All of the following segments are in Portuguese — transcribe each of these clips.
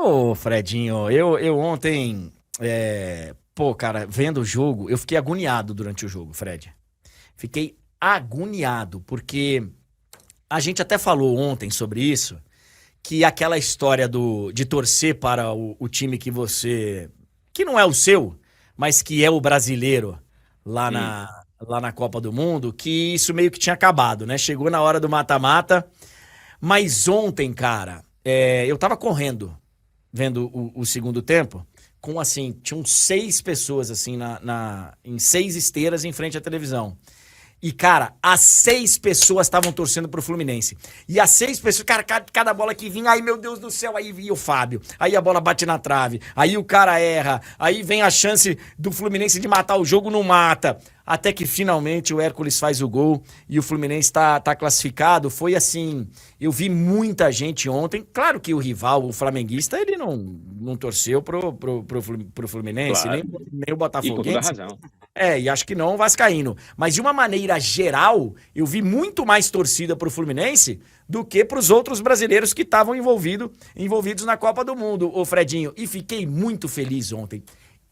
Ô, Fredinho, eu ontem, pô, cara, vendo o jogo, eu fiquei agoniado durante o jogo, Fred. Fiquei agoniado, porque a gente até falou ontem sobre isso, que aquela história de torcer para o time que não é o seu, mas que é o brasileiro lá Hum. na Copa do Mundo, que isso meio que tinha acabado, né? Chegou na hora do mata-mata, mas ontem, cara, eu tava correndo vendo o segundo tempo, com assim, tinham seis pessoas assim em seis esteiras em frente à televisão. E, cara, as seis pessoas estavam torcendo pro Fluminense. E as seis pessoas, cara, cada bola que vinha, ai meu Deus do céu, aí vinha o Fábio. Aí a bola bate na trave, aí o cara erra, aí vem a chance do Fluminense de matar o jogo, não mata. Até que finalmente o Hércules faz o gol e o Fluminense tá classificado. Foi assim, eu vi muita gente ontem. Claro que o rival, o flamenguista, ele não torceu pro Fluminense, Claro. nem o E com toda a Botafoguense. razão. E acho que não o Vascaíno. Mas de uma maneira geral, eu vi muito mais torcida pro Fluminense do que pros outros brasileiros que estavam envolvidos na Copa do Mundo, ô Fredinho. E fiquei muito feliz ontem.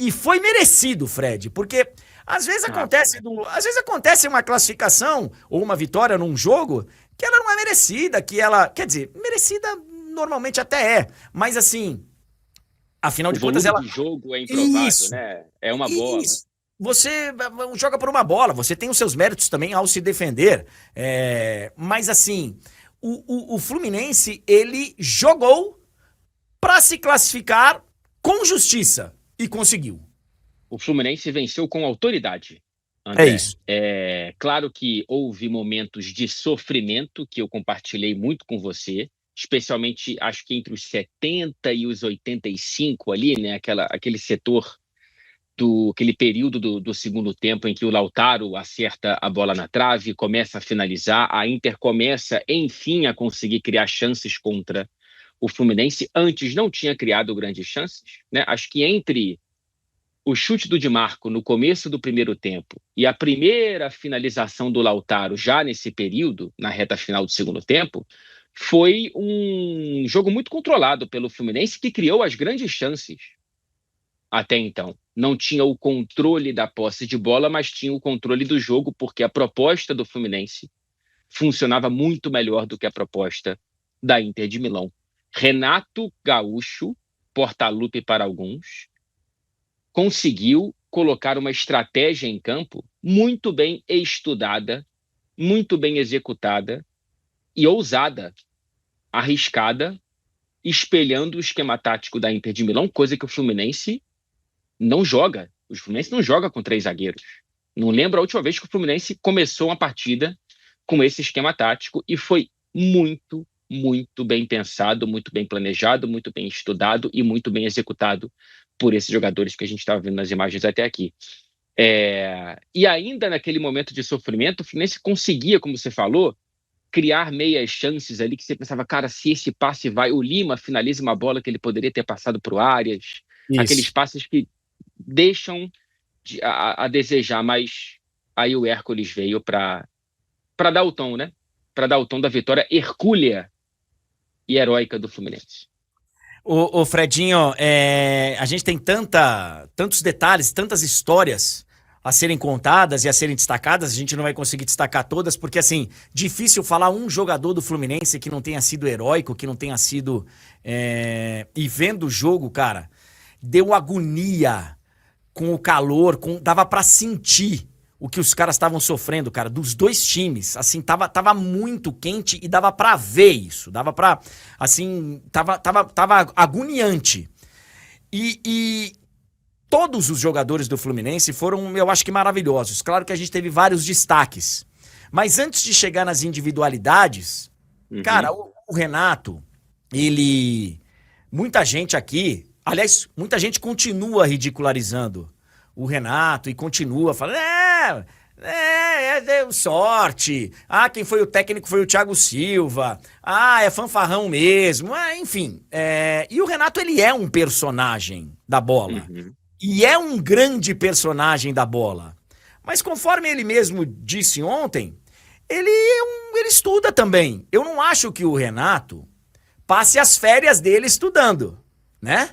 E foi merecido, Fred, porque Ah, às vezes acontece uma classificação ou uma vitória num jogo que ela não é merecida, quer dizer, merecida normalmente até é, mas assim, afinal o de contas volume ela de jogo é improvável, isso. né? É uma bola. Isso. Você joga por uma bola, você tem os seus méritos também ao se defender. Mas assim, o Fluminense, ele jogou para se classificar com justiça e conseguiu. O Fluminense venceu com autoridade, É André. isso. É claro que houve momentos de sofrimento que eu compartilhei muito com você, especialmente acho que entre os 70 e os 85 ali, né? Aquele setor aquele período do segundo tempo em que o Lautaro acerta a bola na trave, começa a finalizar, a Inter começa, enfim, a conseguir criar chances contra o Fluminense. Antes não tinha criado grandes chances, né? Acho que entre o chute do Di Marco no começo do primeiro tempo e a primeira finalização do Lautaro já nesse período, na reta final do segundo tempo, foi um jogo muito controlado pelo Fluminense que criou as grandes chances até então. Não tinha o controle da posse de bola, mas tinha o controle do jogo, porque a proposta do Fluminense funcionava muito melhor do que a proposta da Inter de Milão. Renato Gaúcho, porta-lupe para alguns, conseguiu colocar uma estratégia em campo muito bem estudada, muito bem executada e ousada, arriscada, espelhando o esquema tático da Inter de Milão, coisa que o Fluminense não joga. O Fluminense não joga com três zagueiros. Não lembro a última vez que o Fluminense começou uma partida com esse esquema tático e foi muito, muito bem pensado, muito bem planejado, muito bem estudado e muito bem executado por esses jogadores que a gente estava vendo nas imagens até aqui. E ainda naquele momento de sofrimento, o Fluminense conseguia, como você falou, criar meias chances ali que você pensava, cara, se esse passe vai, o Lima finaliza uma bola que ele poderia ter passado para o Arias, aqueles Isso. passes que deixam a desejar, mas aí o Hércules veio para dar o tom, né? Para dar o tom da vitória hercúlea e heróica do Fluminense. Ô Fredinho, a gente tem tantos detalhes, tantas histórias a serem contadas e a serem destacadas, a gente não vai conseguir destacar todas, porque assim, difícil falar um jogador do Fluminense que não tenha sido heróico, que não tenha sido. E vendo o jogo, cara, deu agonia com o calor, dava pra sentir o que os caras estavam sofrendo, cara, dos dois times. Assim, tava muito quente e dava pra ver isso. Dava pra, assim, tava agoniante. E todos os jogadores do Fluminense foram, eu acho que maravilhosos. Claro que a gente teve vários destaques. Mas antes de chegar nas individualidades, cara, Uhum. o Renato, ele. Muita gente aqui, aliás, muita gente continua ridicularizando o Renato e continua falando: deu sorte. Ah, quem foi o técnico foi o Thiago Silva. Ah, é fanfarrão mesmo. Enfim. E o Renato, ele é um personagem da bola. Uhum. E é um grande personagem da bola. Mas conforme ele mesmo disse ontem, ele estuda também. Eu não acho que o Renato passe as férias dele estudando. né?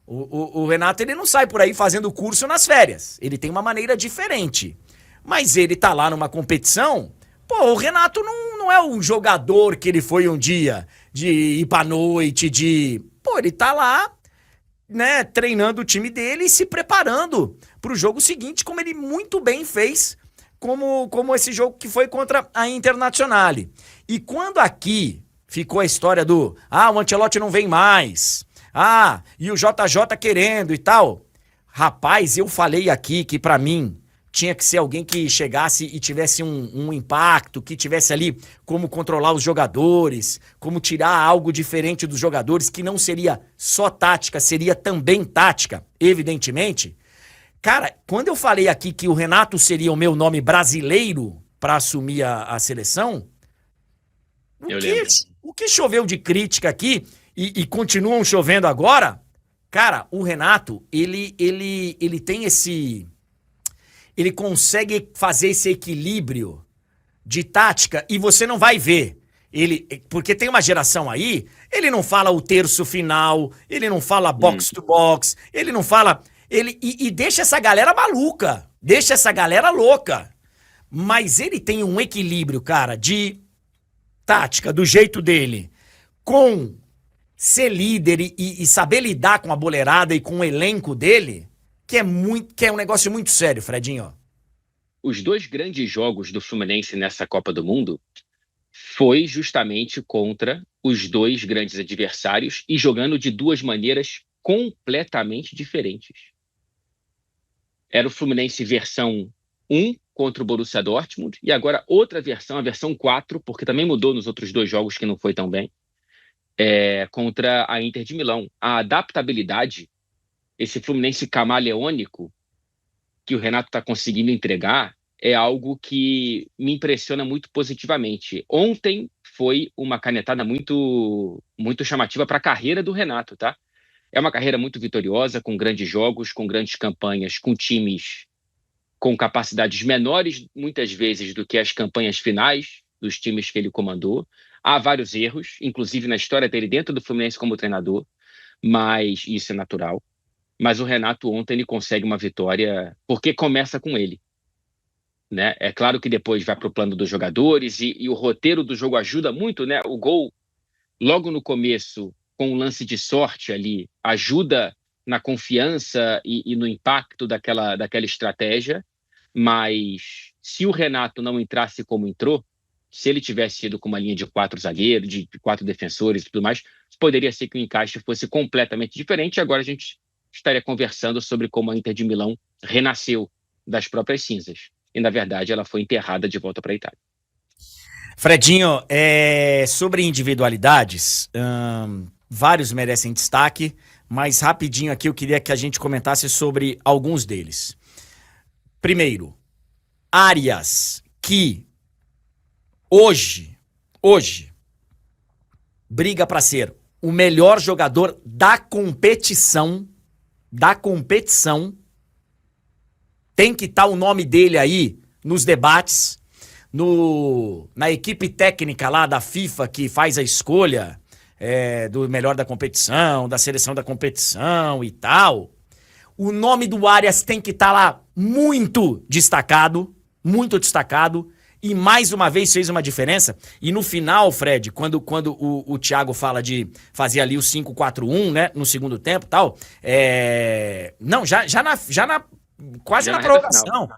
O Renato, ele não sai por aí fazendo curso nas férias. Ele tem uma maneira diferente. Mas ele tá lá numa competição. Pô, o Renato não é um jogador que ele foi um dia de ir pra noite, de. Pô, ele tá lá, né, treinando o time dele e se preparando pro jogo seguinte, como ele muito bem fez, como esse jogo que foi contra a Internazionale. E quando aqui ficou a história do, o Ancelotti não vem mais, e o JJ querendo e tal, rapaz, eu falei aqui que pra mim tinha que ser alguém que chegasse e tivesse um impacto, que tivesse ali como controlar os jogadores, como tirar algo diferente dos jogadores, que não seria só tática, seria também tática, evidentemente. Cara, quando eu falei aqui que o Renato seria o meu nome brasileiro para assumir a seleção, Eu lembro. o que choveu de crítica aqui, e continuam chovendo agora, cara, o Renato, ele tem esse... Ele consegue fazer esse equilíbrio de tática e você não vai ver. Porque tem uma geração aí, ele não fala o terço final, ele não fala box to box, ele não fala... E deixa essa galera maluca, deixa essa galera louca. Mas ele tem um equilíbrio, cara, de tática, do jeito dele, com ser líder e saber lidar com a boleirada e com o elenco dele, que é um negócio muito sério, Fredinho. Os dois grandes jogos do Fluminense nessa Copa do Mundo foi justamente contra os dois grandes adversários e jogando de duas maneiras completamente diferentes. Era o Fluminense versão 1 contra o Borussia Dortmund e agora outra versão, a versão 4, porque também mudou nos outros dois jogos que não foi tão bem, contra a Inter de Milão. A adaptabilidade, esse Fluminense camaleônico que o Renato está conseguindo entregar, é algo que me impressiona muito positivamente. Ontem foi uma canetada muito, muito chamativa para a carreira do Renato, tá? É uma carreira muito vitoriosa, com grandes jogos, com grandes campanhas, com times com capacidades menores, muitas vezes, do que as campanhas finais dos times que ele comandou. Há vários erros, inclusive na história dele dentro do Fluminense como treinador, mas isso é natural. Mas o Renato ontem ele consegue uma vitória porque começa com ele, né? É claro que depois vai para o plano dos jogadores e o roteiro do jogo ajuda muito, né? O gol logo no começo, com um lance de sorte ali, ajuda na confiança e no impacto daquela estratégia, mas se o Renato não entrasse como entrou, se ele tivesse ido com uma linha de 4 zagueiros, de 4 defensores e tudo mais, poderia ser que o encaixe fosse completamente diferente. Agora a gente estaria conversando sobre como a Inter de Milão renasceu das próprias cinzas. E, na verdade, ela foi enterrada de volta para a Itália. Fredinho, sobre individualidades, vários merecem destaque, mas rapidinho aqui eu queria que a gente comentasse sobre alguns deles. Primeiro, Arias, que hoje, briga para ser o melhor jogador da competição, tem que estar o nome dele aí nos debates, na equipe técnica lá da FIFA que faz a escolha do melhor da competição, da seleção da competição e tal. O nome do Arias tem que estar lá muito destacado, e mais uma vez fez uma diferença. E no final, Fred, quando o Thiago fala de fazer ali o 5-4-1, né, no segundo tempo e tal, não, quase na prorrogação.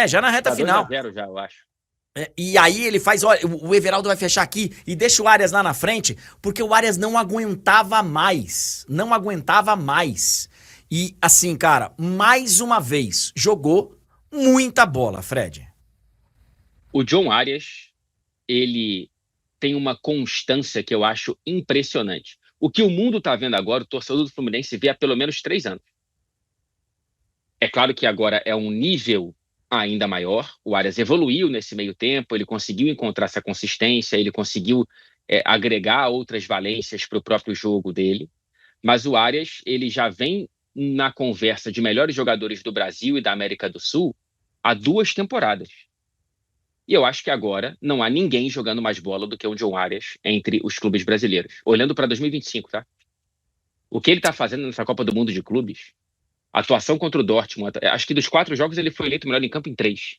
Já na reta final. 2-0 já, eu acho. E aí ele faz, olha, o Everaldo vai fechar aqui e deixa o Arias lá na frente, porque o Arias não aguentava mais. E assim, cara, mais uma vez, jogou muita bola, Fred. O John Arias, ele tem uma constância que eu acho impressionante. O que o mundo tá vendo agora, o torcedor do Fluminense vê há pelo menos 3 anos. É claro que agora é um nível ainda maior. O Arias evoluiu nesse meio tempo, ele conseguiu encontrar essa consistência, ele conseguiu agregar outras valências para o próprio jogo dele. Mas o Arias, ele já vem na conversa de melhores jogadores do Brasil e da América do Sul há 2 temporadas. E eu acho que agora não há ninguém jogando mais bola do que o John Arias entre os clubes brasileiros. Olhando para 2025, tá? O que ele está fazendo nessa Copa do Mundo de Clubes, a atuação contra o Dortmund, acho que dos 4 jogos ele foi eleito melhor em campo em 3.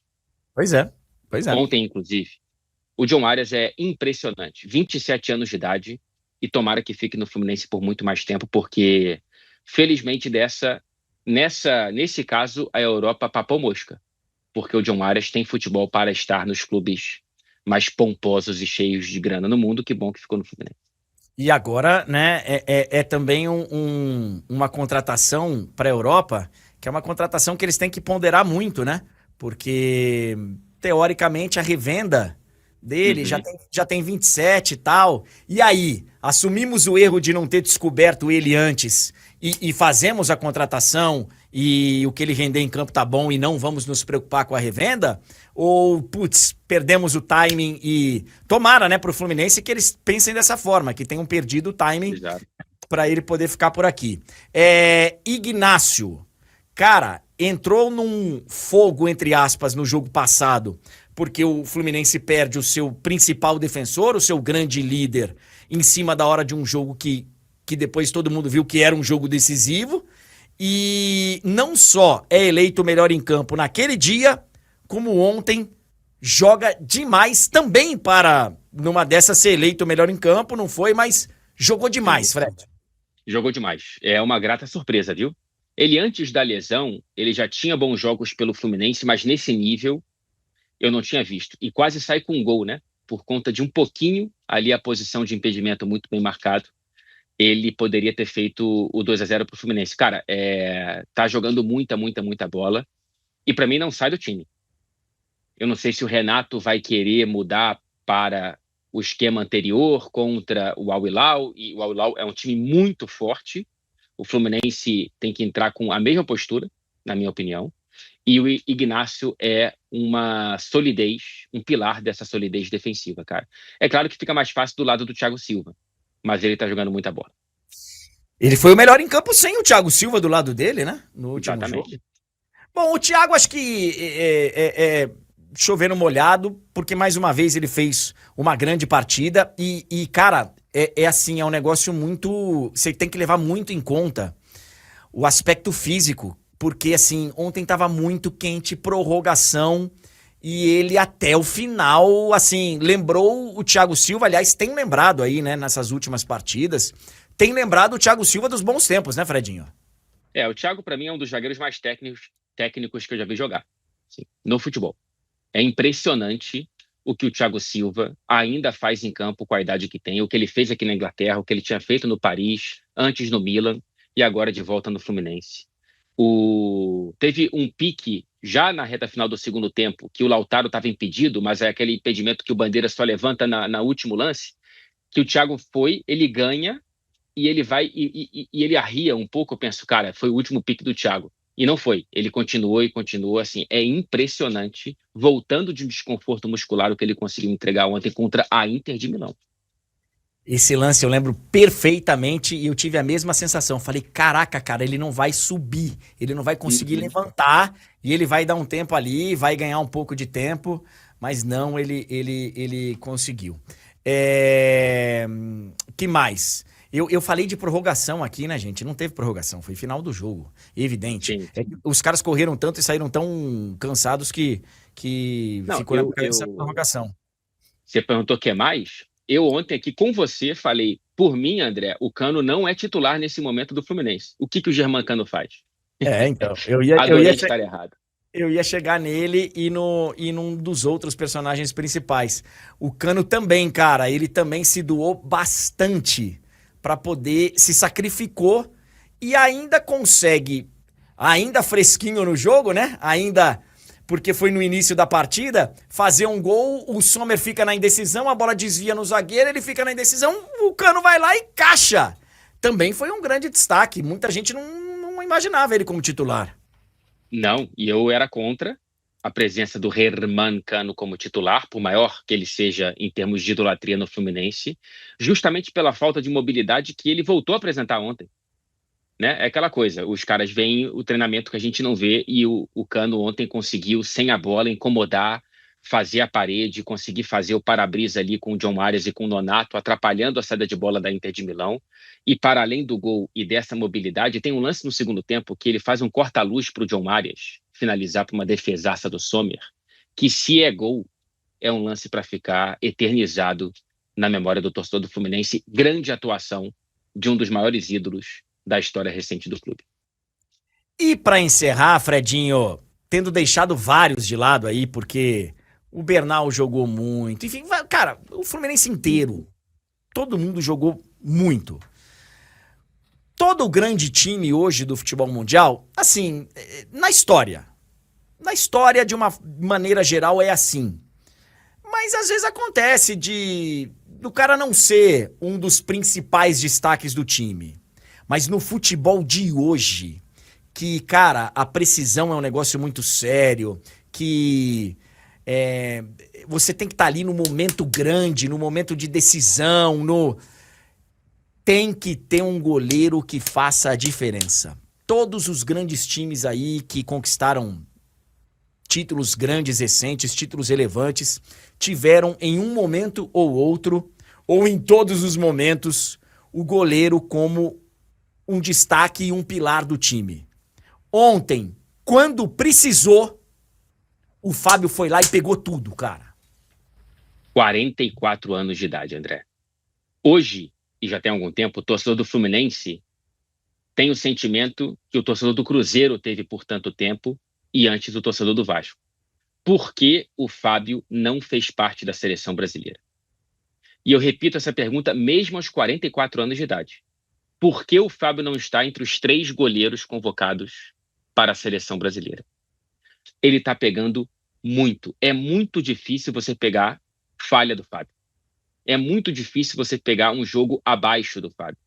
Pois é, pois é. Ontem, inclusive. O John Arias é impressionante. 27 anos de idade e tomara que fique no Fluminense por muito mais tempo, porque, felizmente, nesse caso, a Europa papou mosca. Porque o John Arias tem futebol para estar nos clubes mais pomposos e cheios de grana no mundo. Que bom que ficou no Fluminense. E agora, né, é também uma contratação para a Europa, que é uma contratação que eles têm que ponderar muito, né? Porque, teoricamente, a revenda dele Uhum. já tem 27 e tal. E aí, assumimos o erro de não ter descoberto ele antes e fazemos a contratação e o que ele render em campo tá bom e não vamos nos preocupar com a revenda? Ou, putz, perdemos o timing e tomara, né, pro Fluminense que eles pensem dessa forma, que tenham perdido o timing Exato. para ele poder ficar por aqui. Ignácio, cara, entrou num fogo, entre aspas, no jogo passado, porque o Fluminense perde o seu principal defensor, o seu grande líder, em cima da hora de um jogo que depois todo mundo viu que era um jogo decisivo. E não só é eleito o melhor em campo naquele dia, como ontem joga demais também para, numa dessas, ser eleito o melhor em campo, não foi, mas jogou demais, Fred. Jogou demais. É uma grata surpresa, viu? Ele, antes da lesão, ele já tinha bons jogos pelo Fluminense, mas nesse nível eu não tinha visto. E quase sai com um gol, né? Por conta de um pouquinho ali a posição de impedimento muito bem marcado. Ele poderia ter feito o 2-0 para o Fluminense. Cara, tá jogando muita bola. E para mim não sai do time. Eu não sei se o Renato vai querer mudar para o esquema anterior contra o Al Hilal. E o Al Hilal é um time muito forte. O Fluminense tem que entrar com a mesma postura, na minha opinião. E o Ignácio é uma solidez, um pilar dessa solidez defensiva, cara. É claro que fica mais fácil do lado do Thiago Silva, mas ele tá jogando muita bola. Ele foi o melhor em campo sem o Thiago Silva do lado dele, né? No último jogo. Exatamente. Bom, o Thiago acho que chovendo molhado, porque mais uma vez ele fez uma grande partida cara, assim, é um negócio muito... Você tem que levar muito em conta o aspecto físico, porque assim, ontem tava muito quente, prorrogação, e ele até o final, assim, lembrou o Thiago Silva, aliás, tem lembrado aí, né, nessas últimas partidas, tem lembrado o Thiago Silva dos bons tempos, né, Fredinho? O Thiago, para mim, é um dos zagueiros mais técnicos que eu já vi jogar, assim, no futebol. É impressionante o que o Thiago Silva ainda faz em campo com a idade que tem, o que ele fez aqui na Inglaterra, o que ele tinha feito no Paris, antes no Milan e agora de volta no Fluminense. Teve um pique já na reta final do segundo tempo, que o Lautaro estava impedido, mas é aquele impedimento que o Bandeira só levanta na último lance, que o Thiago foi, ele ganha e ele vai e ele arria um pouco. Eu penso, cara, foi o último pique do Thiago. E não foi. Ele continuou e continuou. Assim, é impressionante, voltando de um desconforto muscular, o que ele conseguiu entregar ontem contra a Inter de Milão. Esse lance eu lembro perfeitamente e eu tive a mesma sensação. Falei, caraca, cara, ele não vai subir, ele não vai conseguir levantar e ele vai dar um tempo ali, vai ganhar um pouco de tempo, mas não, ele conseguiu. Que mais? Eu falei de prorrogação aqui, né, gente? Não teve prorrogação, foi final do jogo, evidente. Sim. É que os caras correram tanto e saíram tão cansados que Não, ficou na minha cabeça a prorrogação. Você perguntou o que mais? Eu ontem aqui com você falei, por mim, André, o Cano não é titular nesse momento do Fluminense. O que o Germancano faz? Então, Adorei estar errado. eu ia chegar nele e num dos outros personagens principais. O Cano também, cara, ele também se doou bastante para poder, se sacrificou e ainda consegue, ainda fresquinho no jogo, né? Ainda porque foi no início da partida, fazer um gol, o Sommer fica na indecisão, a bola desvia no zagueiro, ele fica na indecisão, o Cano vai lá e caixa. Também foi um grande destaque, muita gente não imaginava ele como titular. Não, e eu era contra a presença do Herman Cano como titular, por maior que ele seja em termos de idolatria no Fluminense, justamente pela falta de mobilidade que ele voltou a apresentar ontem. Né? É aquela coisa, os caras veem o treinamento que a gente não vê e o Cano ontem conseguiu, sem a bola, incomodar, fazer a parede, conseguir fazer o para-brisa ali com o John Arias e com o Nonato, atrapalhando a saída de bola da Inter de Milão. E para além do gol e dessa mobilidade, tem um lance no segundo tempo que ele faz um corta-luz para o John Arias finalizar para uma defesaça do Sommer, que se é gol, é um lance para ficar eternizado na memória do torcedor do Fluminense. Grande atuação de um dos maiores ídolos da história recente do clube. E para encerrar, Fredinho, tendo deixado vários de lado aí, porque o Bernal jogou muito, enfim, cara, o Fluminense inteiro, todo mundo jogou muito. Todo o grande time hoje do futebol mundial, assim, na história de uma maneira geral é assim. Mas às vezes acontece do cara não ser um dos principais destaques do time. Mas no futebol de hoje, que, cara, a precisão é um negócio muito sério, que você tem que estar ali no momento grande, no momento de decisão, tem que ter um goleiro que faça a diferença. Todos os grandes times aí que conquistaram títulos grandes, recentes, títulos relevantes, tiveram em um momento ou outro, ou em todos os momentos, o goleiro como um destaque e um pilar do time. Ontem, quando precisou, o Fábio foi lá e pegou tudo, cara. 44 anos de idade, André. Hoje, e já tem algum tempo, o torcedor do Fluminense tem o sentimento que o torcedor do Cruzeiro teve por tanto tempo e antes o torcedor do Vasco. Por que o Fábio não fez parte da seleção brasileira? E eu repito essa pergunta mesmo aos 44 anos de idade. Por que o Fábio não está entre os 3 goleiros convocados para a seleção brasileira? Ele está pegando muito. É muito difícil você pegar falha do Fábio. É muito difícil você pegar um jogo abaixo do Fábio.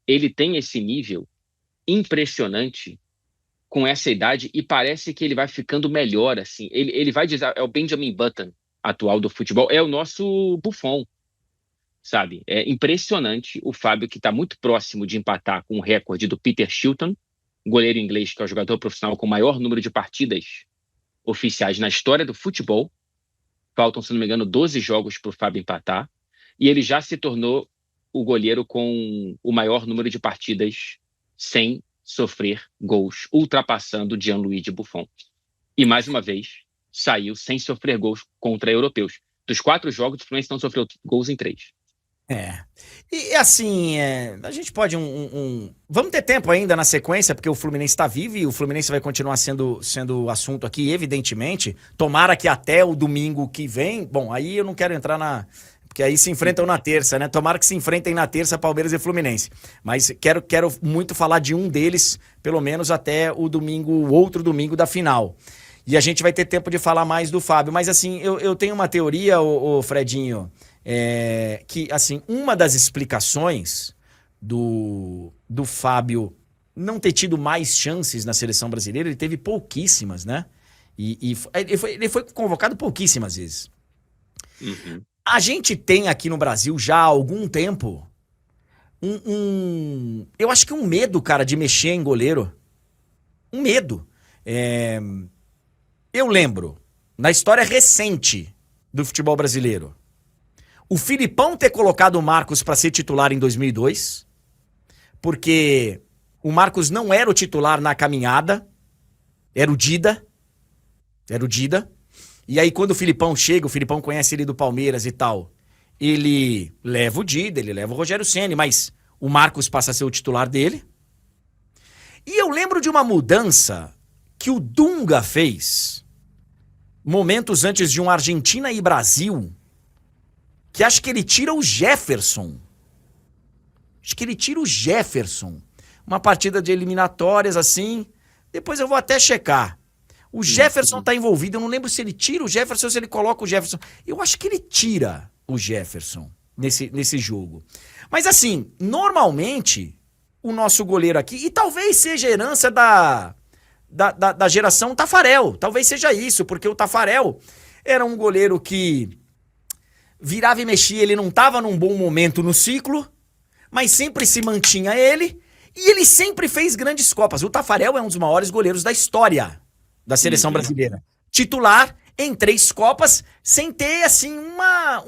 Ele tem esse nível impressionante com essa idade e parece que ele vai ficando melhor, assim. Ele vai dizer, é o Benjamin Button atual do futebol, é o nosso Buffon, sabe? É impressionante o Fábio, que está muito próximo de empatar com o recorde do Peter Shilton, goleiro inglês, que é o jogador profissional com o maior número de partidas oficiais na história do futebol. Faltam, se não me engano, 12 jogos para o Fábio empatar. E ele já se tornou o goleiro com o maior número de partidas sem sofrer gols, ultrapassando Gianluigi Buffon. E, mais uma vez, saiu sem sofrer gols contra europeus. Dos 4 jogos, o Fluminense não sofreu gols em 3. E assim, a gente pode Vamos ter tempo ainda na sequência, porque o Fluminense está vivo e o Fluminense vai continuar sendo assunto aqui, evidentemente. Tomara que até o domingo que vem... Bom, aí eu não quero entrar porque aí se enfrentam na terça, né? Tomara que se enfrentem na terça Palmeiras e Fluminense. Mas quero muito falar de um deles, pelo menos até o outro domingo da final. E a gente vai ter tempo de falar mais do Fábio. Mas assim, eu tenho uma teoria, ô Fredinho, que assim, uma das explicações do Fábio não ter tido mais chances na seleção brasileira, ele teve pouquíssimas, né? E ele foi convocado pouquíssimas vezes. Uhum. A gente tem aqui no Brasil já há algum tempo eu acho que um medo, cara, de mexer em goleiro. Um medo. Eu lembro, na história recente do futebol brasileiro, o Filipão ter colocado o Marcos para ser titular em 2002, porque o Marcos não era o titular na caminhada, era o Dida. E aí quando o Filipão chega, o Filipão conhece ele do Palmeiras e tal, ele leva o Dida, ele leva o Rogério Ceni, mas o Marcos passa a ser o titular dele. E eu lembro de uma mudança que o Dunga fez momentos antes de um Argentina e Brasil, que acho que ele tira o Jefferson. Uma partida de eliminatórias assim, depois eu vou até checar. O Jefferson tá envolvido, eu não lembro se ele tira o Jefferson ou se ele coloca o Jefferson. Eu acho que ele tira o Jefferson nesse jogo. Mas assim, normalmente, o nosso goleiro aqui, e talvez seja herança da geração Taffarel, talvez seja isso, porque o Taffarel era um goleiro que virava e mexia, ele não tava num bom momento no ciclo, mas sempre se mantinha ele, e ele sempre fez grandes copas. O Taffarel é um dos maiores goleiros da história da seleção brasileira. Titular em 3 Copas, sem ter, assim,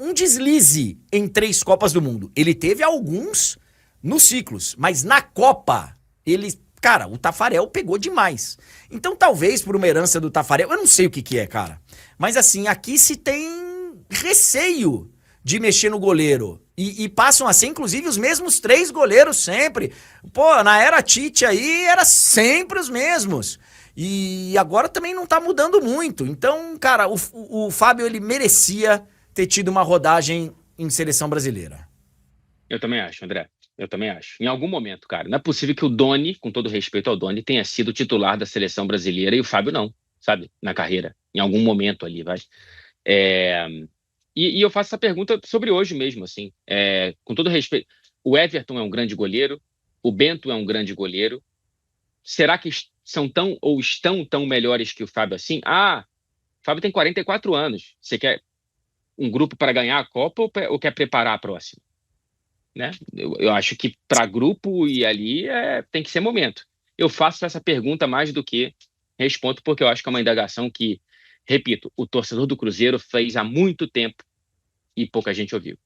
um deslize em 3 Copas do Mundo. Ele teve alguns nos ciclos, mas na Copa, cara, o Tafarel pegou demais. Então, talvez por uma herança do Tafarel, eu não sei o que que é, cara. Mas assim, aqui se tem receio de mexer no goleiro. E passam a ser, inclusive, os mesmos 3 goleiros sempre. Pô, na era Tite aí, era sempre os mesmos. E agora também não tá mudando muito. Então, cara, o Fábio, ele merecia ter tido uma rodagem em seleção brasileira. Eu também acho, André. Eu também acho. Em algum momento, cara. Não é possível que o Doni, com todo respeito ao Doni, tenha sido titular da seleção brasileira e o Fábio não, sabe? Na carreira. Em algum momento ali, vai. É... E eu faço essa pergunta sobre hoje mesmo, assim. Com todo respeito. O Everton é um grande goleiro. O Bento é um grande goleiro. Será que são tão ou estão tão melhores que o Fábio assim? Ah, o Fábio tem 44 anos. Você quer um grupo para ganhar a Copa ou quer preparar a próxima? Né? Eu acho que para grupo e ali tem que ser momento. Eu faço essa pergunta mais do que respondo, porque eu acho que é uma indagação que, repito, o torcedor do Cruzeiro fez há muito tempo e pouca gente ouviu.